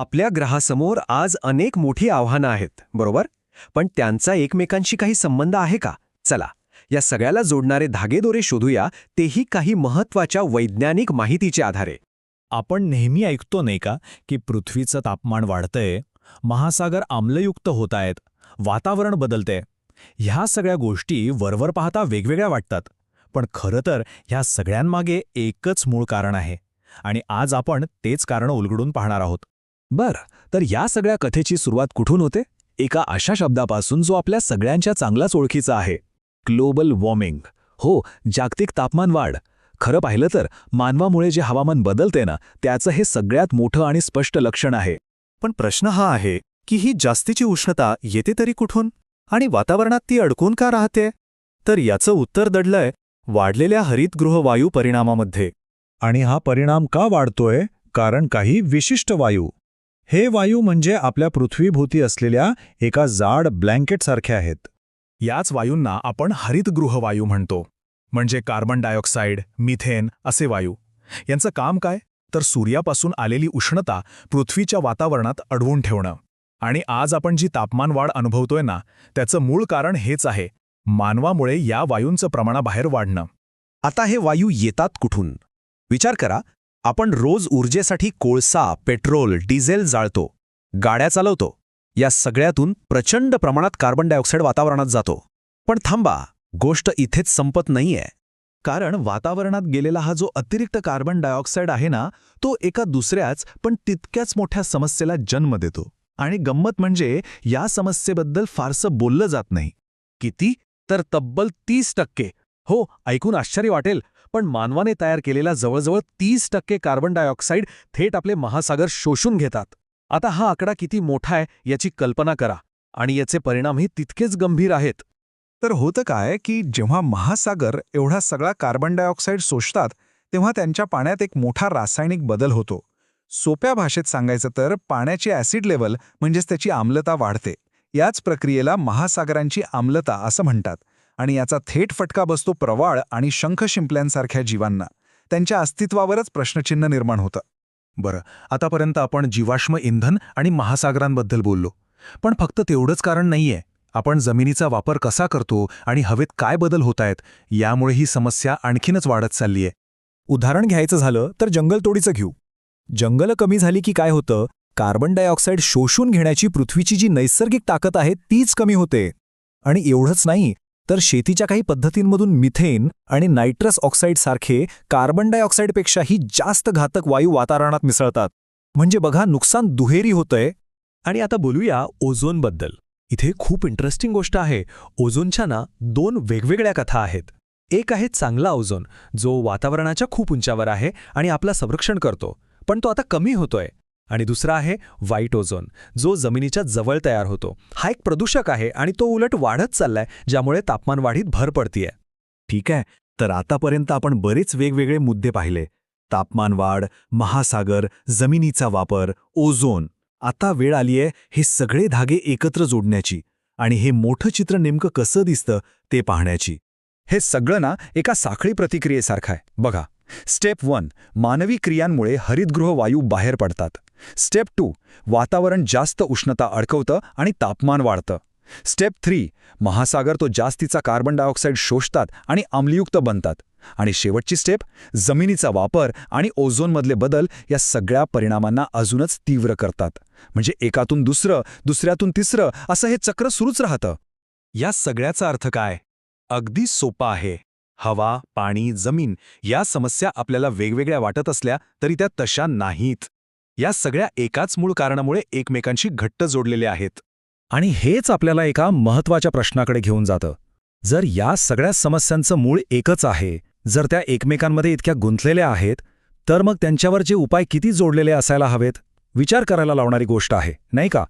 आपल्या ग्रहासमोर आज अनेक मोठी आव्हानं आहेत, बरोबर? पण त्यांचा एकमेकांशी काही संबंध आहे का? चला, या सगळ्याला जोडणारे धागेदोरे शोधूया, तेही काही महत्त्वाच्या वैज्ञानिक माहितीच्या आधारे. आपण नेहमी ऐकतो नाही का की पृथ्वीचं तापमान वाढतंय, महासागर आम्लयुक्त होत आहेत, वातावरण बदलतंय. ह्या सगळ्या गोष्टी वरवर पाहता वेगवेगळ्या वाटतात, पण खरं तर ह्या सगळ्यांमागे एकच मूळ कारण आहे. आणि आज आपण तेच कारण उलगडून पाहणार आहोत. बरं, तर या सगळ्या कथेची सुरुवात कुठून होते? एका अशा शब्दापासून जो आपल्या सगळ्यांच्या चांगलाच ओळखीचा आहे, ग्लोबल वॉर्मिंग. हो, जागतिक तापमान वाढ. खरं पाहिलं तर मानवामुळे जे हवामान बदलते ना, त्याचं हे सगळ्यात मोठं आणि स्पष्ट लक्षण आहे. पण प्रश्न हा आहे की ही जास्तीची उष्णता येते तरी कुठून आणि वातावरणात ती अडकून का राहते? तर याचं उत्तर दडलंय वाढलेल्या हरितगृह वायू परिणामामध्ये. आणि हा परिणाम का वाढतोय? कारण काही विशिष्ट वायू. हे वायू म्हणजे आपल्या पृथ्वीभोवती असलेल्या एका जाड ब्लँकेटसारखे आहेत. याच वायूंना आपण हरितगृह वायू म्हणतो. म्हणजे कार्बन डायऑक्साईड, मिथेन असे वायू. यांचं काम काय? तर सूर्यापासून आलेली उष्णता पृथ्वीच्या वातावरणात अडवून ठेवणं. आणि आज आपण जी तापमानवाढ अनुभवतोय ना, त्याचं मूळ कारण हेच आहे, मानवामुळे या वायूंचं प्रमाणाबाहेर वाढणं. आता हे वायू येतात कुठून? विचार करा, आपण रोज ऊर्जेसाठी कोळसा, पेट्रोल, डिझेल जाळतो, गाड्या चालवतो. या सगळ्यातून प्रचंड प्रमाणात कार्बन डायऑक्साईड वातावरणात जातो. पण थांबा, गोष्ट इथेच संपत नाहीये. कारण वातावरणात गेलेला हा जो अतिरिक्त कार्बन डायऑक्साईड आहे ना, तो एका दुसऱ्याच पण तितक्याच मोठ्या समस्येला जन्म देतो. आणि गंमत म्हणजे या समस्येबद्दल फारसं बोललं जात नाही. किती? तर तब्बल 30%. हो, ऐकून आश्चर्य वाटेल, पण मानवाने तयार केलेला जवळजवळ 30% कार्बन डायऑक्साईड थेट आपले महासागर शोषून घेतात. आता हा आकडा किती मोठा आहे याची कल्पना करा, आणि याचे परिणामही तितकेच गंभीर आहेत. तर होतं काय की जेव्हा महासागर एवढा सगळा कार्बन डायऑक्साईड शोषतात, तेव्हा त्यांच्या पाण्यात एक मोठा रासायनिक बदल होतो. सोप्या भाषेत सांगायचं तर पाण्याची ॲसिड लेव्हल म्हणजेच त्याची आम्लता वाढते. याच प्रक्रियेला महासागरांची आम्लता असं म्हणतात. आणि याचा थेट फटका बसतो प्रवाळ आणि शंख शिंपल्यांसारख्या जीवांना. त्यांच्या अस्तित्वावरच प्रश्नचिन्ह निर्माण होतं. बरं, आतापर्यंत आपण जीवाश्म इंधन आणि महासागरांबद्दल बोललो. पण फक्त तेवढंच कारण नाहीये. आपण जमिनीचा वापर कसा करतो आणि हवेत काय बदल होत आहेत, यामुळे ही समस्या आणखीनच वाढत चाललीय. उदाहरण घ्यायचं झालं तर जंगलतोडीचं घेऊ. जंगलं कमी झाली की काय होतं? कार्बन डायऑक्साईड शोषून घेण्याची पृथ्वीची जी नैसर्गिक ताकद आहे तीच कमी होते. आणि एवढंच नाही, तर शेतीच्या काही पद्धतींमधून मिथेन आणि नायट्रस ऑक्साईडसारखे कार्बन डायऑक्साईडपेक्षाही जास्त घातक वायू वातावरणात मिसळतात. म्हणजे बघा, नुकसान दुहेरी होतंय. आणि आता बोलूया ओझोनबद्दल. इथे खूप इंटरेस्टिंग गोष्ट आहे. ओझोनच्या ना 2 वेगवेगळ्या कथा आहेत. एक आहे चांगला ओझोन, जो वातावरणाच्या खूप उंचावर आहे आणि आपलं संरक्षण करतो, पण तो आता कमी होतोय. आणि दुसरा आहे वाईट ओझोन, जो जमिनीच्या जवळ तयार होतो. हा एक प्रदूषक आहे आणि तो उलट वाढत चाललाय, ज्यामुळे तापमानवाढीत भर पडतीये. ठीक आहे, तर आतापर्यंत आपण बरेच वेगवेगळे मुद्दे पाहिले. तापमानवाढ, महासागर, जमिनीचा वापर, ओझोन. आता वेळ आलीये हे सगळे धागे एकत्र जोडण्याची आणि हे मोठं चित्र नेमकं कसं दिसतं ते पाहण्याची. हे सगळं ना एका साखळी प्रतिक्रियेसारखं आहे. बघा, स्टेप 1, मानवी क्रियांमुळे हरितगृह वायू बाहेर पडतात. स्टेप 2, वातावरण जास्त उष्णता अडकवतं आणि तापमान वाढतं. स्टेप 3, महासागर तो जास्तीचा कार्बन डायऑक्साईड शोषतात आणि आम्लयुक्त बनतात. आणि शेवटची स्टेप, जमिनीचा वापर आणि ओझोनमधले बदल या सगळ्या परिणामांना अजूनच तीव्र करतात. म्हणजे एकातून दुसरं, दुसऱ्यातून तिसरं असं हे चक्र सुरूच राहतं. या सगळ्याचा अर्थ काय? अगदी सोपा आहे. हवा, पाणी, जमीन या समस्या आपल्याला वेगवेगळ्या वाटत असल्या तरी त्या तशा नाहीत. या सगळ्या एकाच मूळ कारणामुळे एकमेकांशी घट्ट जोडलेल्या आहेत. आणि हेच आपल्याला एका महत्त्वाच्या प्रश्नाकडे घेऊन जातं. जर या सगळ्या समस्यांचं मूळ एकच आहे, जर त्या एकमेकांमध्ये इतक्या गुंतलेल्या आहेत, तर मग त्यांच्यावरचे उपाय किती जोडलेले असायला हवेत? विचार करायला लावणारी गोष्ट आहे, नाही का?